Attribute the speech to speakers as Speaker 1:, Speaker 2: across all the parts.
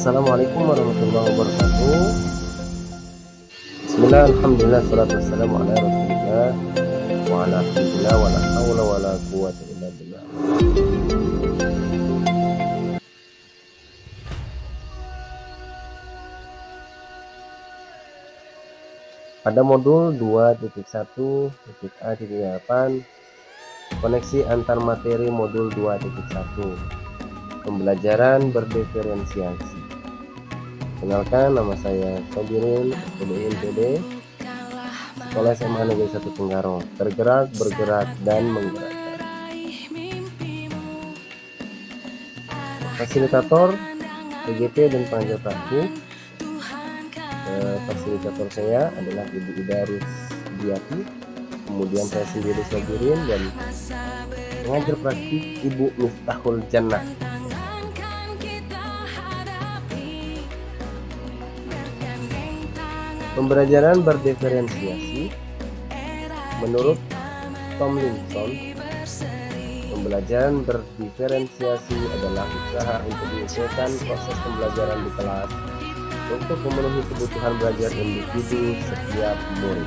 Speaker 1: Assalamualaikum warahmatullahi wabarakatuh. Bismillah, alhamdulillah, salatu wassalamu ala rasulillah wa ala alhamdulillah wa la hawla wa la quwwata illa billah. Pada modul 2.1.a.8 koneksi antar materi modul 2.1 pembelajaran berdiferensiasi. Kenalkan, nama saya Sobirin, SPDI Sekolah SMA Negeri 1 Tenggarong. Tergerak, bergerak, dan menggerakkan. Fasilitator PGP dan pengajar praktik. Fasilitator saya adalah Ibu Ida Rusdiati. Kemudian saya sendiri Sobirin dan pengajar praktik Ibu Miftahul Jannah. Pembelajaran berdiferensiasi menurut Tomlinson, pembelajaran berdiferensiasi adalah usaha untuk menyesuaikan proses pembelajaran di kelas untuk memenuhi kebutuhan belajar individu setiap murid.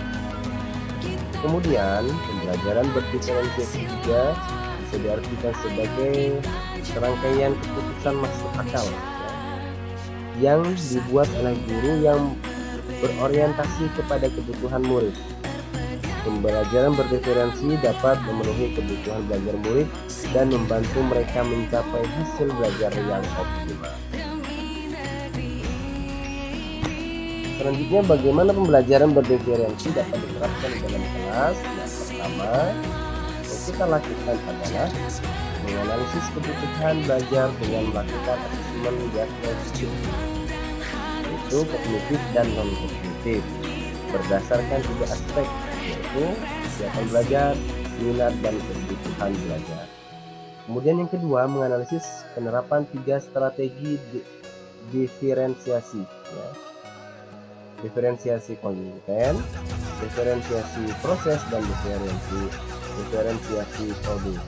Speaker 1: Kemudian, pembelajaran berdiferensiasi juga bisa diartikan sebagai serangkaian keputusan masuk akal yang dibuat oleh guru yang berorientasi kepada kebutuhan murid. Pembelajaran berdiferensi dapat memenuhi kebutuhan belajar murid dan membantu mereka mencapai hasil belajar yang optimal. Selanjutnya, bagaimana pembelajaran berdiferensi dapat diterapkan di dalam kelas? Yang pertama yang kita lakukan adalah menganalisis kebutuhan belajar dengan melakukan asesmen diagnostik, yaitu kognitif dan non-kognitif, berdasarkan 3 aspek, yaitu kesiapan belajar, minat, dan kebutuhan belajar. Kemudian yang kedua, menganalisis penerapan 3 strategi diferensiasi, diferensiasi konten, diferensiasi proses, dan diferensiasi produk.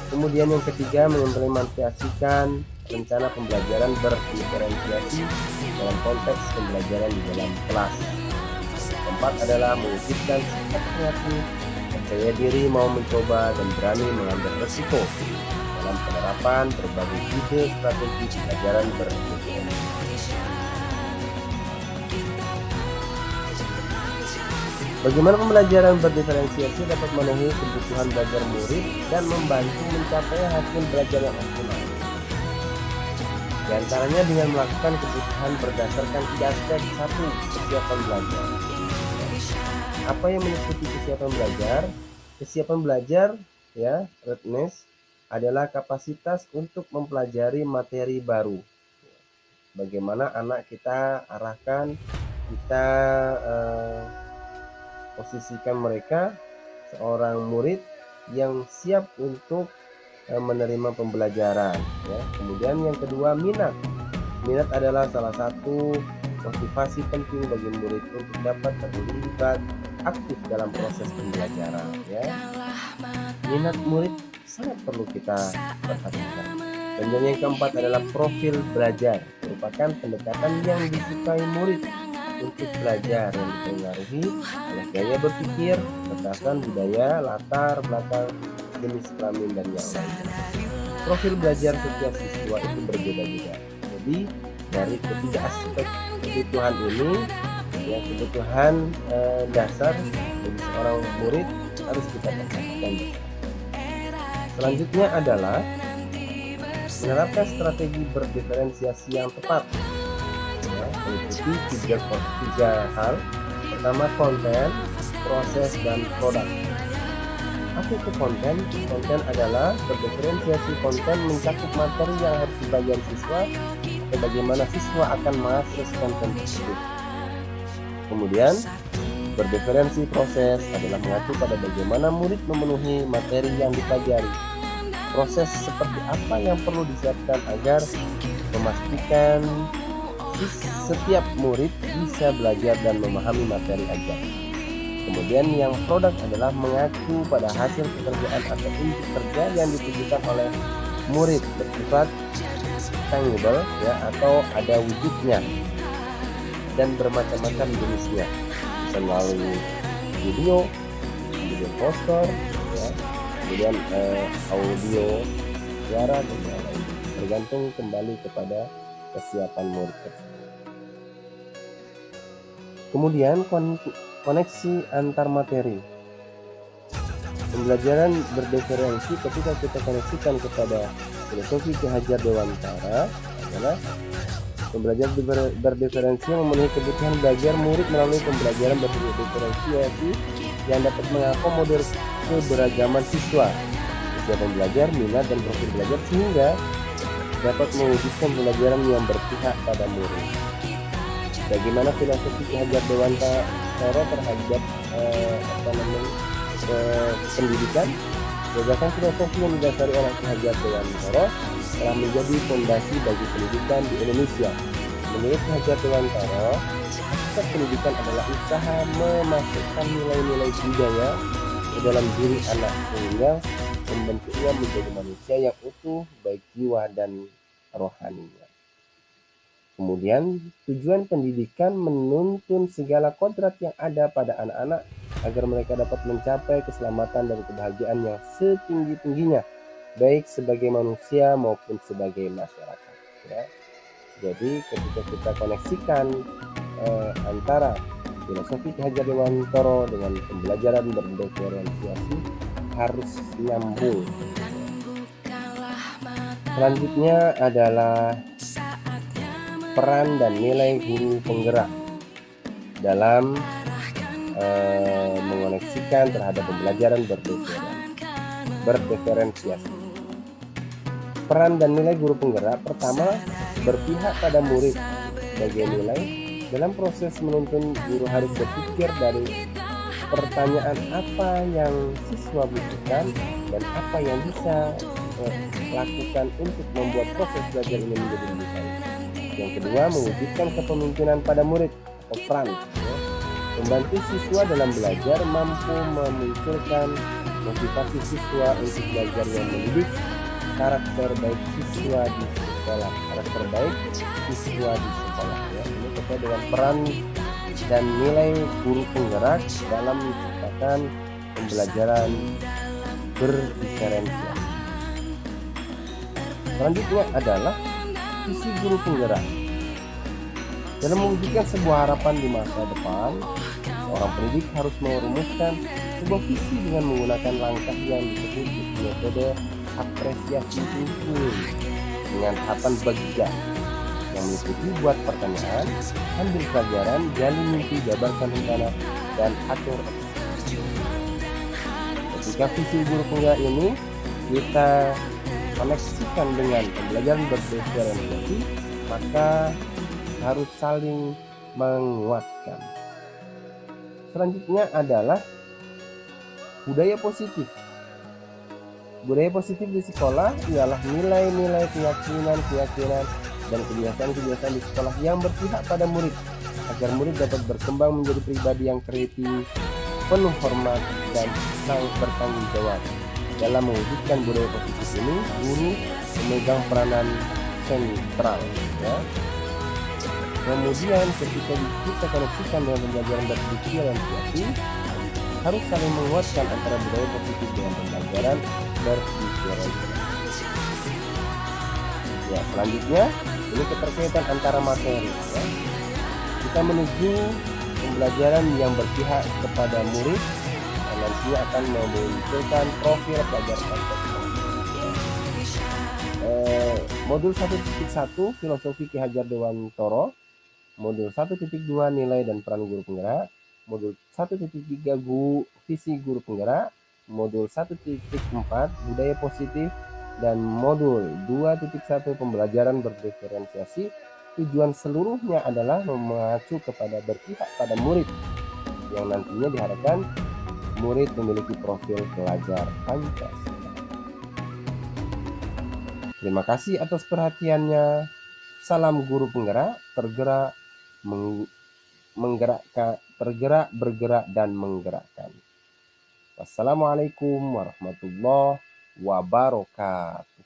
Speaker 1: Kemudian yang ketiga, mengimplementasikan rencana pembelajaran berdiferensiasi dalam konteks pembelajaran di dalam kelas. Keempat adalah mewujudkan sikap kreatif, percaya diri, mau mencoba, dan berani mengambil resiko dalam penerapan berbagai ide strategi pembelajaran berdiferensiasi. Bagaimana pembelajaran berdiferensiasi dapat memenuhi kebutuhan belajar murid dan membantu mencapai hasil belajar yang optimal? Di antaranya dengan melakukan kebutuhan berdasarkan 3 aspek. 1. Kesiapan belajar. Apa yang meliputi kesiapan belajar? Kesiapan belajar, readiness, adalah kapasitas untuk mempelajari materi baru. Bagaimana anak kita arahkan, kita posisikan mereka seorang murid yang siap untuk menerima pembelajaran. Kemudian yang kedua, minat. Minat adalah salah satu motivasi penting bagi murid untuk dapat terlibat aktif dalam proses pembelajaran. Minat murid sangat perlu kita perhatikan. Dan yang keempat adalah profil belajar, merupakan pendekatan yang disukai murid untuk belajar yang dipengaruhi oleh gaya berpikir, berdasarkan budaya, latar belakang, jenis kelamin, dan yang lainnya. Profil belajar setiap siswa itu berbeda-beda. Jadi dari ketiga aspek kebutuhan ini, kebutuhan dasar bagi seorang murid harus kita perhatikan. Selanjutnya adalah menerapkan strategi berdiferensiasi yang tepat. Meliputi 3 hal. Pertama, konten, proses, dan produk. Apa itu konten? Konten adalah berdiferensiasi konten mencakup materi yang harus dipelajari siswa dan bagaimana siswa akan mengakses konten tersebut. Kemudian, berdiferensi proses adalah mengacu pada bagaimana murid memenuhi materi yang dipelajari. Proses seperti apa yang perlu disiapkan agar memastikan setiap murid bisa belajar dan memahami materi ajaran. Kemudian yang produk adalah mengacu pada hasil pekerjaan atau unit kerja yang ditujukan oleh murid, bersifat rectangle ya, atau ada wujudnya dan bermacam-macam jenisnya, bisa melalui video, kemudian poster ya, kemudian audio, suara dan lain-lain, tergantung kembali kepada kesiapan murid tersebut. Kemudian koneksi antar materi. Pembelajaran berdiferensi ketika kita koneksikan kepada filosofi Ki Hajar Dewantara adalah pembelajaran berdiferensi yang memenuhi kebutuhan belajar murid melalui pembelajaran berdiferensiasi yang dapat mengakomodir keberagaman siswa, kesiapan belajar, minat, dan profil belajar, sehingga dapat mewujudkan pembelajaran yang berpihak pada murid. Bagaimana filosofi Ki Hajar Dewantara terhadap pendidikan? Gagasan filosofi yang didasari oleh Ki Hajar Dewantara telah menjadi fondasi bagi pendidikan di Indonesia. Menurut Ki Hajar Dewantara, hakikat pendidikan adalah usaha memasukkan nilai-nilai budaya ke dalam diri anak, sehingga membentuknya menjadi manusia yang utuh baik jiwa dan rohaninya. Kemudian tujuan pendidikan menuntun segala kodrat yang ada pada anak-anak agar mereka dapat mencapai keselamatan dan kebahagiaan yang setinggi-tingginya, baik sebagai manusia maupun sebagai masyarakat ya. Jadi ketika kita koneksikan antara filosofi Ki Hajar Dewantara dengan pembelajaran berdiferensiasi, harus nyambung. Selanjutnya adalah peran dan nilai guru penggerak dalam mengoneksikan terhadap pembelajaran berdiferensiasi. Peran dan nilai guru penggerak: pertama, berpihak pada murid. Sebagai nilai dalam proses menuntun, guru harus berpikir dari pertanyaan apa yang siswa butuhkan dan apa yang bisa lakukan untuk membuat proses belajar ini menjadi lebih baik. Yang kedua, mewujudkan kepemimpinan pada murid atau peran ya. Membantu siswa dalam belajar, mampu memunculkan motivasi siswa untuk belajar yang mendidik karakter baik siswa di sekolah. Karakter baik siswa di sekolah ya. Ini terkait dengan peran dan nilai guru penggerak dalam menciptakan pembelajaran berdiferensiasi. Selanjutnya adalah visi guru penggerak. Dalam mewujudkan sebuah harapan di masa depan, seorang pendidik harus merumuskan sebuah visi dengan menggunakan langkah yang disebut metode apresiasi ukur dengan tahapan bagian yang meliputi buat pertanyaan, ambil pelajaran, gali mimpi, jabarkan rencana, dan atur eksekusi. Ketika visi guru penggerak ini kita koneksikan dengan pembelajaran berdiferensiasi, maka harus saling menguatkan. Selanjutnya adalah budaya positif. Budaya positif di sekolah ialah nilai-nilai, keyakinan dan kebiasaan-kebiasaan di sekolah yang berpihak pada murid, agar murid dapat berkembang menjadi pribadi yang kreatif, penuh hormat, dan sangat bertanggung jawab. Dalam mewujudkan budaya positif ini, guru memegang peranan sentral ya. Kemudian ketika kita koneksikan dengan pembelajaran berdiferensiasi, harus saling menguatkan antara budaya positif dengan pembelajaran berdiferensiasi. Ya, selanjutnya ini keterkaitan antara materi ya. Kita menuju pembelajaran yang berpihak kepada murid, nanti akan memunculkan profil pelajar modul 1.1 filosofi Ki Hajar Dewantara, modul 1.2 nilai dan peran guru penggerak, modul 1.3 visi guru penggerak, modul 1.4 budaya positif, dan modul 2.1 pembelajaran berdiferensiasi. Tujuan seluruhnya adalah mengacu kepada berpihak pada murid, yang nantinya diharapkan murid memiliki profil pelajar Pancasila. Terima kasih atas perhatiannya. Salam guru penggerak, tergerak, menggerakkan, tergerak, bergerak, dan menggerakkan. Wassalamualaikum warahmatullahi wabarakatuh.